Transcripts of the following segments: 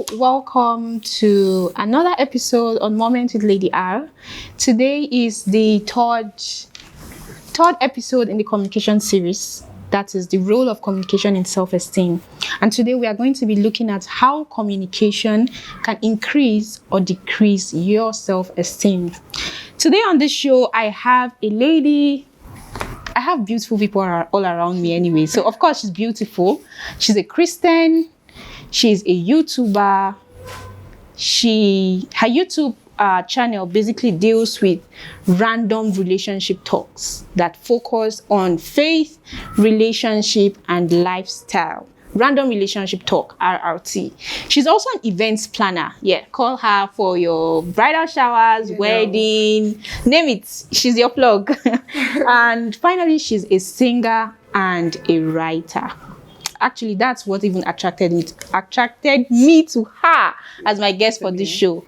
Hello, welcome to another episode on Moment with Lady R. Today is the third episode in the communication series. That is the role of communication in self-esteem. And today we are going to be looking at how communication can increase or decrease your self-esteem. Today on this show, I have a lady. I have beautiful people all around me anyway. So of course she's beautiful. She's a Christian. She's a YouTuber. Her YouTube channel basically deals with random relationship talks that focus on faith, relationship, and lifestyle. Random relationship talk, RRT. She's also an events planner. Yeah, call her for your bridal showers, wedding, name it. She's your plug. And finally, she's a singer and a writer. Actually, that's what even attracted me to her as my guest for this show.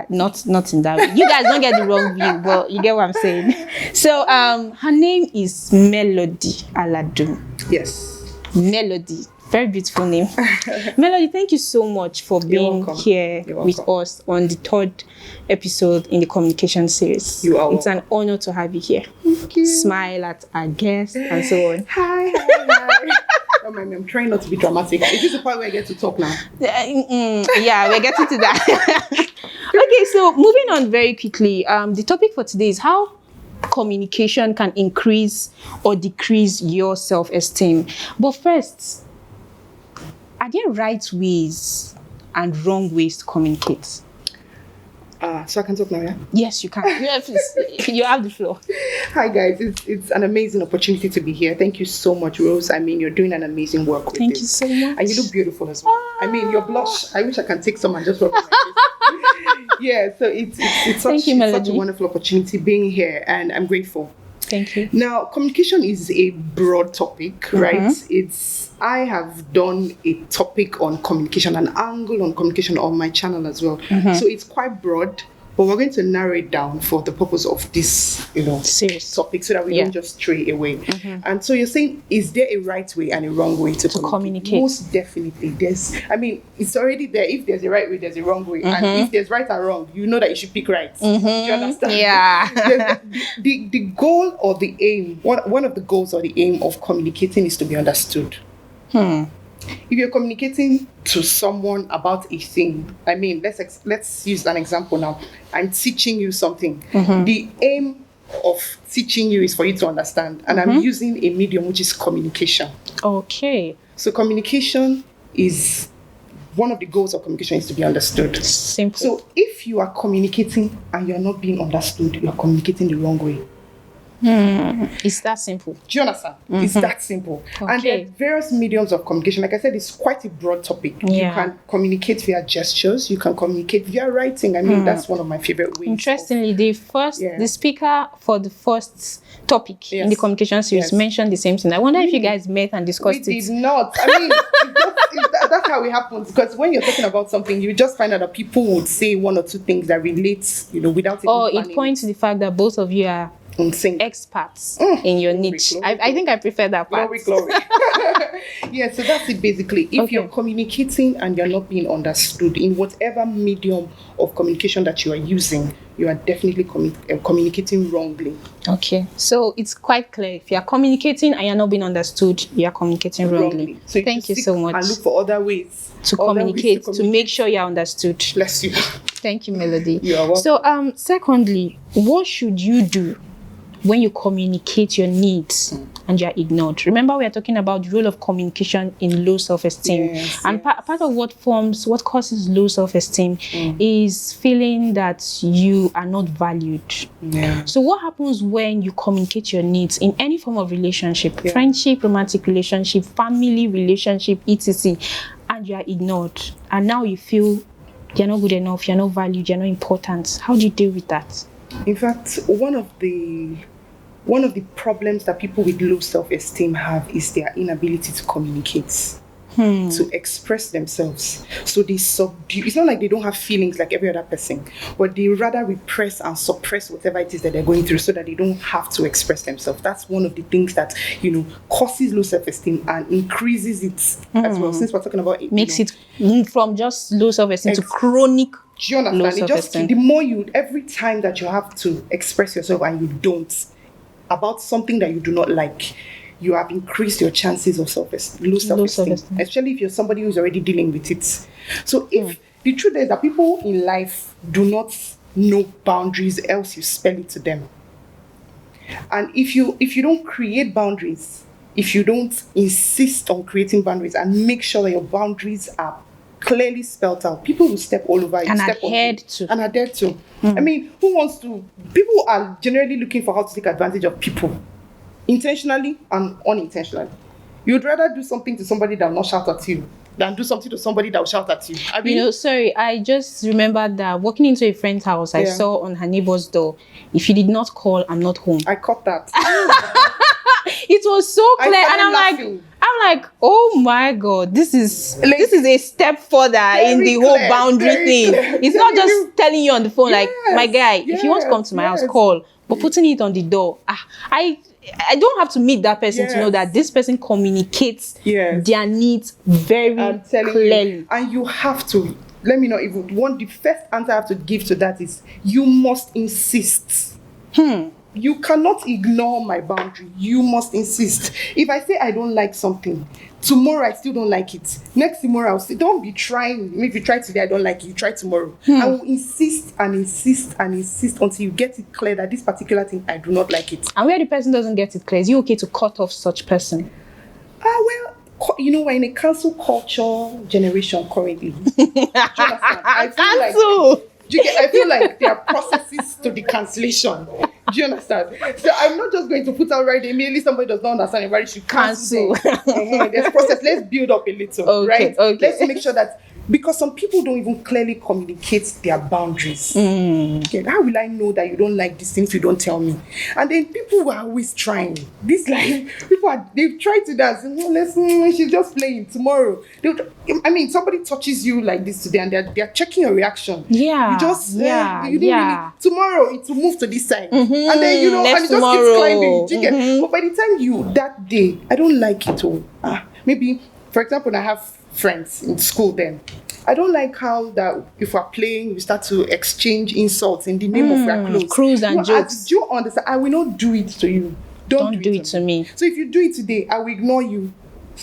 Not in that way. You guys don't get the wrong view, but you get what I'm saying. So her name is Melody Aladun. Yes. Melody. Very beautiful name. Melody, thank you so much for being here with us on the third episode in the communication series. You are It's an honor to have you here. Thank you. Smile at our guests and so on. Hi. I'm trying not to be dramatic. Is this the part where I get to talk now? Yeah, we're getting to that. Okay, so moving on very quickly. The topic for today is how communication can increase or decrease your self-esteem. But first, are there right ways and wrong ways to communicate? So I can talk now, yeah? Yes, you can. You have the floor. Hi, guys. It's an amazing opportunity to be here. Thank you so much, Rose. I mean, you're doing an amazing work with Thank this. you so much. And you look beautiful as well. I mean, your blush, I wish I can take some and just rub it on my face. Yeah, so it's such a wonderful opportunity being here, and I'm grateful. Thank you. Now, communication is a broad topic, right? I have done a topic on communication, an angle on communication on my channel as well. So it's quite broad, but we're going to narrow it down for the purpose of this, serious topic, so that we don't just stray away. And so you're saying, is there a right way and a wrong way to communicate? Most definitely. It's already there. If there's a right way, there's a wrong way. And if there's right and wrong, you know that you should pick right. Do you understand? Yeah. the goal or the aim, one of the goals or the aim of communicating is to be understood. If you're communicating to someone about a thing, I mean, let's use an example now. I'm teaching you something. The aim of teaching you is for you to understand, and I'm using a medium which is communication. Okay. So communication is one of the goals of communication is to be understood. Simple. So if you are communicating and you're not being understood, you're communicating the wrong way. It's that simple. Do you understand? It's that simple. Okay. And there are various mediums of communication. Like I said, it's quite a broad topic. Yeah. You can communicate via gestures. You can communicate via writing. I mean, that's one of my favorite ways. Interestingly, the speaker for the first topic in the communication series mentioned the same thing. I wonder if you guys met and discussed it. We did not. I mean, that's how it happens. Because when you're talking about something, you just find out that people would say one or two things that relates, without even it points to the fact that both of you are experts in your niche. I think I prefer that part. Glory. Yeah, so that's it basically. If you're communicating and you're not being understood in whatever medium of communication that you are using, you are definitely communicating wrongly. Okay, so it's quite clear. If you are communicating and you're not being understood, you are communicating wrongly. So thank you so much. And look for other ways to communicate, to make sure you're understood. Bless you. Thank you, Melody. You are welcome. So, secondly, what should you do when you communicate your needs and you're ignored? Remember, we are talking about the role of communication in low self-esteem. Part of what causes low self-esteem is feeling that you are not valued. So what happens when you communicate your needs in any form of relationship, friendship, romantic relationship, family relationship, etc., and you are ignored, and now you feel you're not good enough, you're not valued, you're not important? How do you deal with that? In fact, one of the problems that people with low self-esteem have is their inability to communicate. to express themselves. So they subdue. It's not like they don't have feelings like every other person, but they rather repress and suppress whatever it is that they're going through so that they don't have to express themselves. That's one of the things that, causes low self-esteem and increases it as well. Since we're talking about it, Makes it from just low self-esteem to chronic. Do you understand? Low It just, self-esteem. the more every time that you have to express yourself and you don't, about something that you do not like, you have increased your chances of low self-esteem, especially if you're somebody who's already dealing with it. So if the truth is that people in life do not know boundaries, else you spell it to them. And if you don't create boundaries, if you don't insist on creating boundaries and make sure that your boundaries are clearly spelled out, people will step all over you. And step adhered to. I mean, people are generally looking for how to take advantage of people, intentionally and unintentionally. You'd rather do something to somebody that will not shout at you than do something to somebody that will shout at you. I mean, Sorry, I just remembered that walking into a friend's house, I saw on her neighbor's door, if you did not call, I'm not home. I caught that. It was so clear, and I'm laughing. like, oh my God, this is a step further in the whole boundary thing. It's not just telling you on the phone, like, my guy, if you want to come to my house, call. But putting it on the door, I don't have to meet that person to know that this person communicates their needs very clearly. And you have to, let me know, if the first answer I have to give to that is, you must insist. You cannot ignore my boundary. You must insist. If I say I don't like something, tomorrow I still don't like it. Next tomorrow I'll say, don't be trying. If you try today, I don't like it. You try tomorrow. I will insist and insist and insist until you get it clear that this particular thing, I do not like it. And where the person doesn't get it clear, is it okay to cut off such person? Well, we're in a cancel culture generation currently. I feel like there are processes to the cancellation. Do you understand? So I'm not just going to put out right immediately somebody does not understand, everybody should cancel. There's process. Let's build up a little, right? Okay. Let's make sure that, because some people don't even clearly communicate their boundaries. Okay, how will I know that you don't like this thing if you don't tell me? And then people are always trying. They've tried to dance. She's just playing. Tomorrow, somebody touches you like this today, and they're checking your reaction. Yeah, you just you didn't really. Tomorrow it will move to this side, and then and it just keeps climbing. But by the time that day, I don't like it all. Maybe, for example, I have friends in school. Then I don't like how that if we're playing, we start to exchange insults in the name of our clothes. Crews and jokes. Do you understand? I will not do it to you. Don't do it to me. So if you do it today, I will ignore you.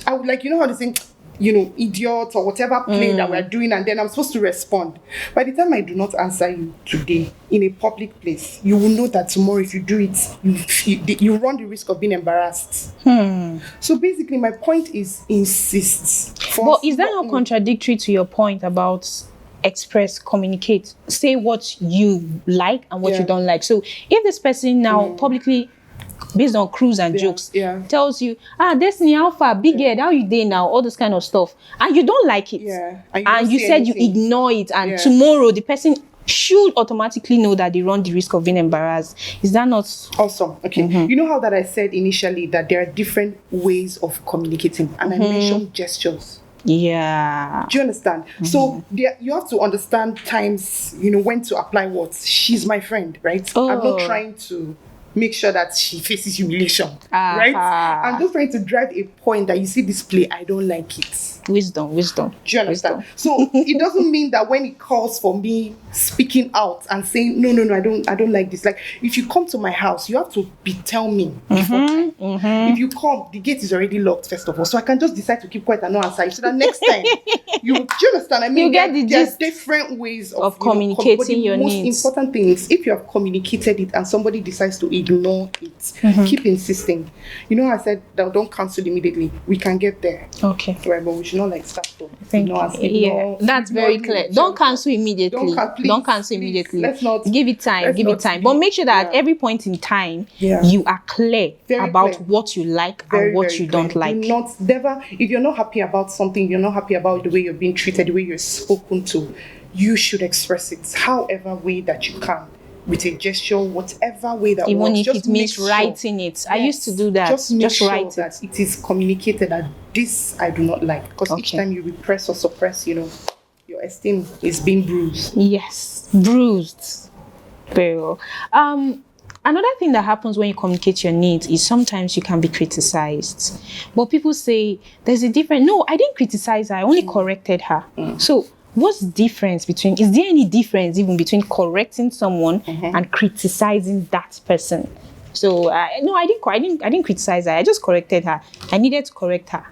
I would, like, how they say, idiot or whatever play that we're doing, and then I'm supposed to respond. By the time I do not answer you today in a public place, you will know that tomorrow if you do it, you run the risk of being embarrassed. So basically my point is, insist. But is that not contradictory to your point about communicate, say what you like and what you don't like? So if this person now publicly, based on crews and jokes, tells you, Destiny Alpha, big head, how you doing now? All this kind of stuff. And you don't like it. And you said anything. You ignore it. And tomorrow the person should automatically know that they run the risk of being embarrassed. Is that not awesome? Okay. You know how that I said initially that there are different ways of communicating, and I mentioned gestures. Yeah. Do you understand? So you have to understand times, when to apply what. She's my friend, right? I'm not trying to make sure that she faces humiliation, right? I'm just trying to drive a point that you see this play, I don't like it. Wisdom. Do you understand? So it doesn't mean that when it calls for me speaking out and saying, no, I don't like this. Like, if you come to my house, you have to tell me before time. If you come, the gate is already locked, first of all. So I can just decide to keep quiet and not answer you. So that next time, do you understand? I mean, there are different ways of communicating your needs. The most important thing is, if you have communicated it and somebody decides to ignore it, keep insisting. I said that don't cancel immediately. We can get there. Okay. Right, but we should not start to that's very clear. Don't cancel immediately. Don't cancel immediately. Let's not give it time. But make sure that at every point in time you are clear about what you like and what you don't like. If you're not happy about something, you're not happy about the way you're being treated, the way you're spoken to, you should express it however way that you can. with a gesture, whatever way that Even works. if Just it means make sure- writing it. I used to do that. Just make sure write that it. it is communicated that this I do not like. Because each Okay. time you repress or suppress, your esteem is being bruised. Yes, bruised. Very well. Another thing that happens when you communicate your needs is sometimes you can be criticized. But people say there's a difference. No, I didn't criticize her. I only corrected her. So what's the difference between? Is there any difference even between correcting someone and criticizing that person? So no, I didn't criticize her. I just corrected her. I needed to correct her.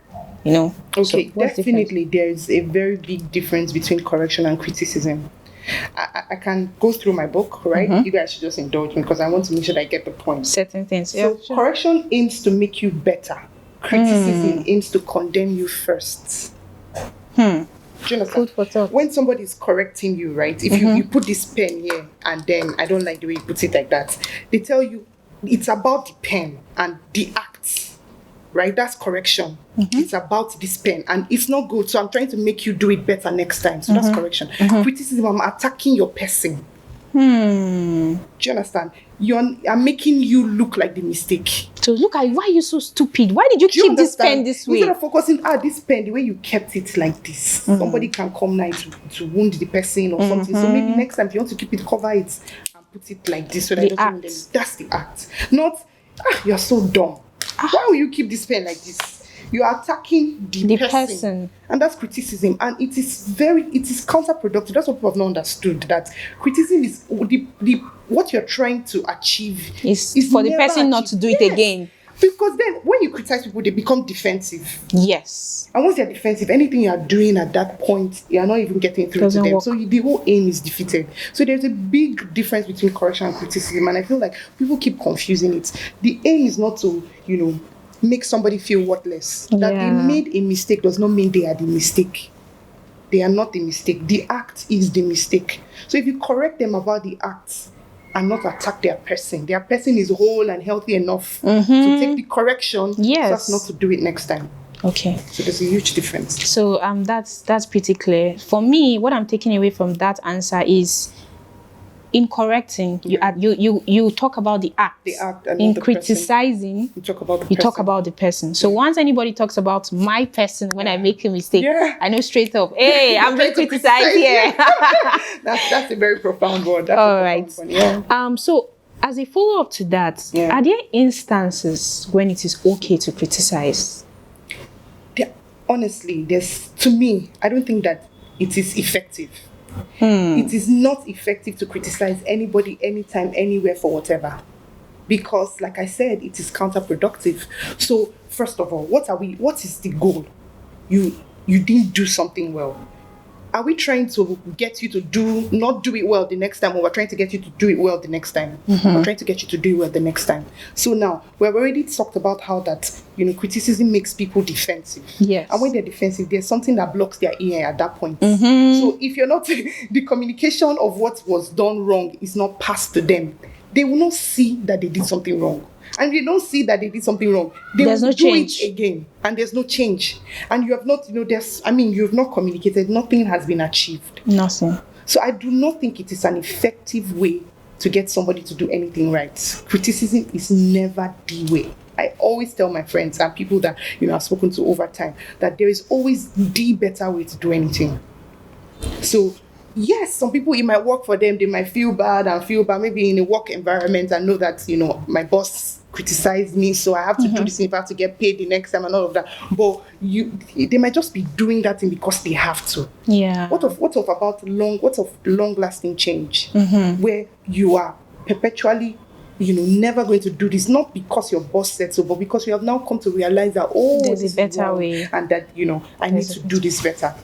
Okay, So what's the difference? definitely there is a very big difference between correction and criticism. I can go through my book, right? You guys should just indulge me because I want to make sure that I get the point. Certain things. So Yeah, sure. correction aims to make you better. Criticism aims to condemn you first. Do you understand? Food for thought. When somebody is correcting you, right? If you put this pen here and then I don't like the way you put it like that, they tell you it's about the pen and the acts. Right, that's correction. It's about this pen and it's not good, so I'm trying to make you do it better next time. So that's correction. Criticism, I'm attacking your person. Do you understand? I'm making you look like the mistake. So look at why are you so stupid? Why did you Do you keep this pen understand? this way? Instead of focusing, this pen, the way you kept it like this, somebody can come now to wound the person or something. So maybe next time if you want to keep it, cover it and put it like this so that The it doesn't wound them. That's the act. Not, you're so dumb. Why will you keep this pen like this? You are attacking the person. And that's criticism. And it is counterproductive. That's what people have not understood. That criticism is what you're trying to achieve is for the person not to do it again. Because then when you criticize people, they become defensive. Yes. And once they're defensive, anything you are doing at that point, you're not even getting through Doesn't to them. work. So the whole aim is defeated. So there's a big difference between correction and criticism. And I feel like people keep confusing it. The aim is not to, make somebody feel worthless. That they made a mistake does not mean they are the mistake. They are not the mistake. The act is the mistake. So if you correct them about the act and not attack their person is whole and healthy enough to take the correction so as not to do it next time. Okay. So there's a huge difference. So that's pretty clear. For me, what I'm taking away from that answer is in correcting, you talk about the act. The act and in not the criticizing, You talk about the you person. talk about the person. So once anybody talks about my person when I make a mistake, Yeah. I know straight up, hey, I'm being trying to criticized criticize here. That's a very profound word. That's All a right. profound one. Yeah. So as a follow-up to that, are there instances when it is okay to criticize? Honestly, to me, I don't think that it is effective. It is not effective to criticize anybody, anytime, anywhere, for whatever. Because, like I said, it is counterproductive. So, first of all, what is the goal? You didn't do something well. Are we trying to get you to not do it well the next time, or we're trying to get you to do it well the next time? We're trying to get you to do it well the next time. So now, we've already talked about how that, criticism makes people defensive. Yes. And when they're defensive, there's something that blocks their ear at that point. So if you're not, the communication of what was done wrong is not passed to them, they will not see that they did something wrong. And if they don't see that they did something wrong, they There's will no do change. it again. And there's no change. And you have not, you have not communicated. Nothing has been achieved. Nothing. So I do not think it is an effective way to get somebody to do anything right. Criticism is never the way. I always tell my friends and people that, I've spoken to over time, that there is always the better way to do anything. So, yes, some people, it might work for them. They might feel bad maybe in a work environment and know that, my boss criticized me, so I have to do this if I have to get paid the next time and all of that. But they might just be doing that thing because they have to. Yeah. What of long-lasting change, where you are perpetually, never going to do this, not because your boss said so, but because you have now come to realize that, there's this a better is wrong, way, and that I need to do this better.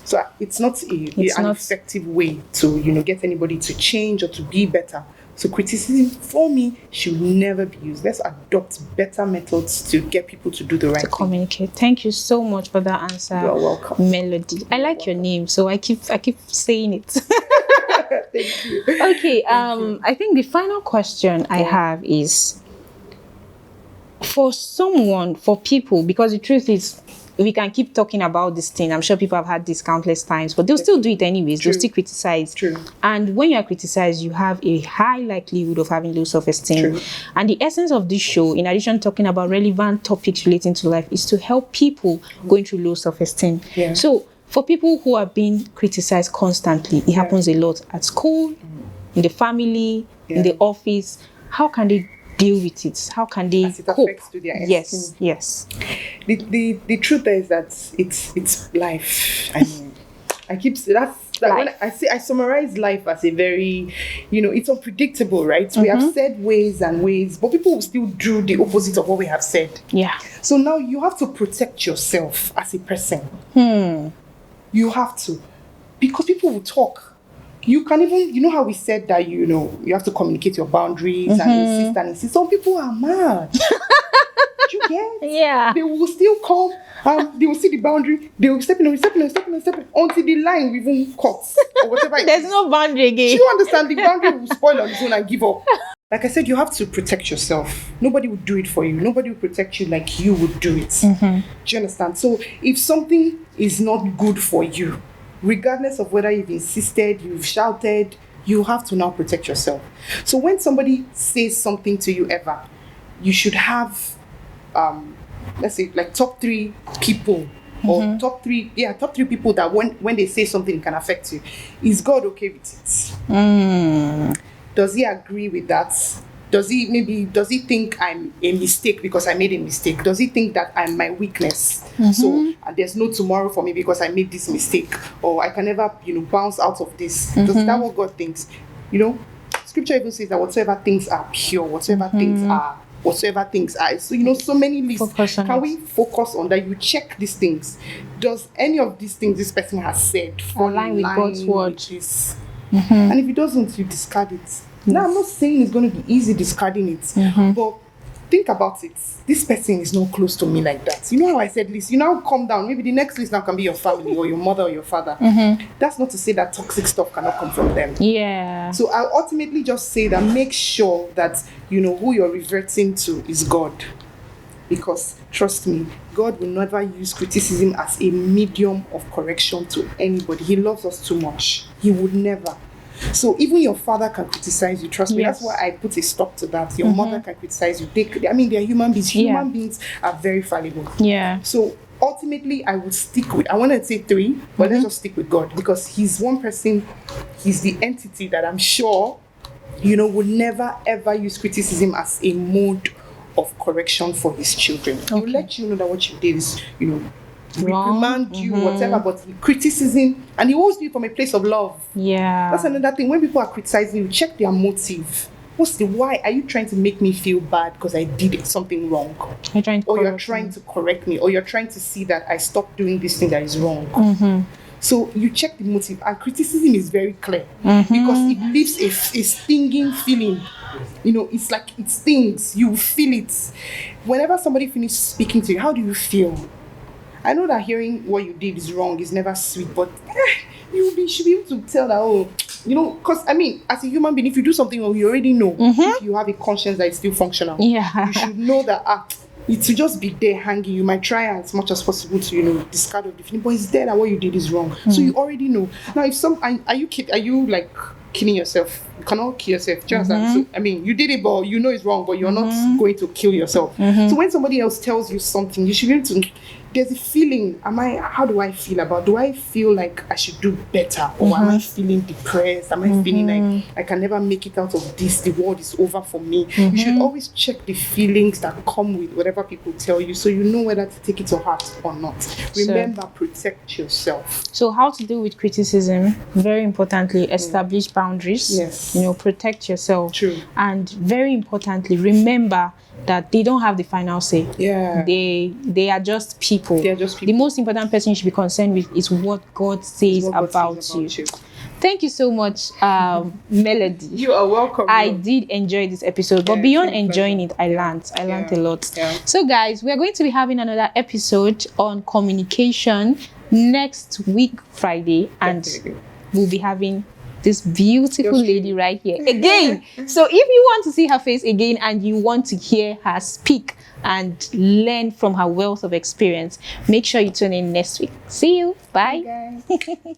So it's not an effective way to get anybody to change or to be better. So criticism, for me, should never be used. Let's adopt better methods to get people to do the right thing. Communicate. Thank you so much for that answer. You're welcome. Melody. I like your name, so I keep saying it. Thank you. Okay. I think the final question I have is for people, because the truth is, we can keep talking about this thing. I'm sure people have had this countless times, but they'll still do it anyways. True. They'll still criticize. True. And when you are criticized, you have a high likelihood of having low self-esteem. True. And the essence of this show, in addition to talking about relevant topics relating to life, is to help people going through low self-esteem. Yeah. So for people who are being criticized constantly, it happens a lot at school, in the family, in the office. How can they deal with it? How can they As it cope? affects to their Yes, esteem. yes. The truth is that it's life. I mean, I keep that when Life. I summarize life as a very, it's unpredictable, right? We have said ways and ways, but people will still do the opposite of what we have said. Yeah. So now you have to protect yourself as a person. You have to, because people will talk. You can even, how we said that, you have to communicate your boundaries and insist. Some people are mad. You get? Yeah. They will still come and they will see the boundary. They will step in until the line even cuts or whatever. There's no boundary again. Do you understand? The boundary will spoil on its own and give up. Like I said, you have to protect yourself. Nobody will do it for you. Nobody will protect you like you would do it. Do you understand? So if something is not good for you, regardless of whether you've insisted, you've shouted, you have to now protect yourself. So when somebody says something to you ever, you should have, let's say, like top 3 people or top three people that when they say something, it can affect you. Is God okay with it? Does he agree with that? Does he think I'm a mistake because I made a mistake? Does he think that I'm my weakness? So there's no tomorrow for me because I made this mistake, or I can never, bounce out of this. Does that what God thinks? Scripture even says that whatsoever things are pure, whatsoever things are. So so many lists. Can we focus on that? You check these things. Does any of these things this person has said fall align with God's word? And if it doesn't, you discard it. Now, I'm not saying it's going to be easy discarding it, but think about it. This person is not close to me like that. You know how I said list? You now calm down. Maybe the next list now can be your family or your mother or your father. That's not to say that toxic stuff cannot come from them. Yeah. So I'll ultimately just say that make sure that, who you're reverting to is God. Because, trust me, God will never use criticism as a medium of correction to anybody. He loves us too much. He would never. So even your father can criticize you. Trust me. Yes. That's why I put a stop to that. Your mother can criticize you. They're human beings. Human beings are very fallible. Yeah. So ultimately, I would stick with, I want to say 3, but let's just stick with God, because he's one person, he's the entity that I'm sure, would never ever use criticism as a mode of correction for his children. He will let you know that what you did is, reprimand you, whatever, but criticism, and he always do it from a place of love. Yeah. That's another thing. When people are criticizing you, check their motive. What's the why? Are you trying to make me feel bad because I did something wrong? You're trying to correct me, or you're trying to see that I stopped doing this thing that is wrong. So you check the motive, and criticism is very clear because it leaves a stinging feeling. It's like it stings. You feel it. Whenever somebody finishes speaking to you, how do you feel? I know that hearing what you did is wrong is never sweet, but you should be able to tell that, because as a human being, if you do something wrong, you already know. If you have a conscience that is still functional, you should know that it will just be there hanging. You might try as much as possible to discard of the feeling, but it's there that what you did is wrong. So you already know. Now, if are you like killing yourself? You cannot kill yourself. Do you understand? So you did it, but it's wrong, but you're not going to kill yourself. So when somebody else tells you something, you should be able to. There's a feeling. How do I feel about? Do I feel like I should do better, or am I feeling depressed? Am I feeling like I can never make it out of this? The world is over for me. You should always check the feelings that come with whatever people tell you, so you know whether to take it to heart or not. Remember, protect yourself. So how to deal with criticism? Very importantly, establish boundaries. Yes. Protect yourself. True. And very importantly, remember that they don't have the final say. Yeah. They are just people. They are just people. The most important person you should be concerned with is what God says about you. Thank you so much, Melody. You are welcome. I did enjoy this episode, but beyond enjoying it, I learned a lot. Yeah. So guys, we are going to be having another episode on communication next week, Friday, and we'll be having this beautiful Just lady right here again. So if you want to see her face again and you want to hear her speak and learn from her wealth of experience, make sure you tune in next week. See you. Bye. Guys.